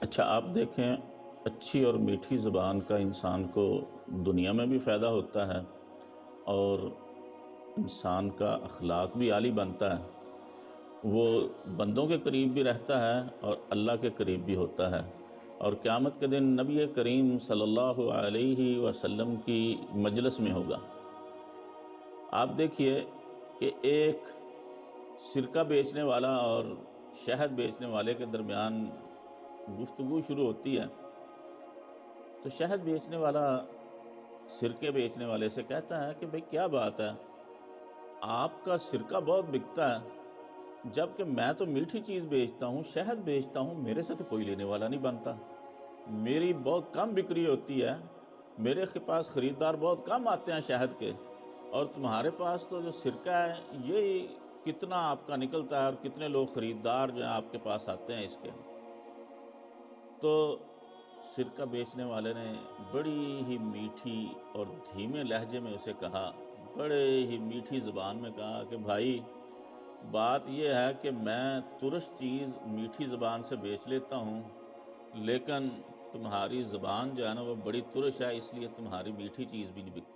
اچھا آپ دیکھیں، اچھی اور میٹھی زبان کا انسان کو دنیا میں بھی فائدہ ہوتا ہے اور انسان کا اخلاق بھی عالی بنتا ہے۔ وہ بندوں کے قریب بھی رہتا ہے اور اللہ کے قریب بھی ہوتا ہے، اور قیامت کے دن نبی کریم صلی اللہ علیہ وسلم کی مجلس میں ہوگا۔ آپ دیکھیے کہ ایک سرکہ بیچنے والا اور شہد بیچنے والے کے درمیان گفتگو شروع ہوتی ہے، تو شہد بیچنے والا سرکے بیچنے والے سے کہتا ہے کہ بھئی کیا بات ہے، آپ کا سرکہ بہت بکتا ہے، جبکہ میں تو میٹھی چیز بیچتا ہوں، شہد بیچتا ہوں، میرے سے تو کوئی لینے والا نہیں بنتا، میری بہت کم بکری ہوتی ہے، میرے پاس خریدار بہت کم آتے ہیں شہد کے، اور تمہارے پاس تو جو سرکہ ہے یہ کتنا آپ کا نکلتا ہے اور کتنے لوگ خریدار جو ہیں آپ کے پاس آتے ہیں اس کے۔ تو سرکہ بیچنے والے نے بڑی ہی میٹھی اور دھیمے لہجے میں اسے کہا، بڑے ہی میٹھی زبان میں کہا کہ بھائی بات یہ ہے کہ میں ترش چیز میٹھی زبان سے بیچ لیتا ہوں، لیکن تمہاری زبان جو ہے نا وہ بڑی ترش ہے، اس لیے تمہاری میٹھی چیز بھی نہیں بکتی۔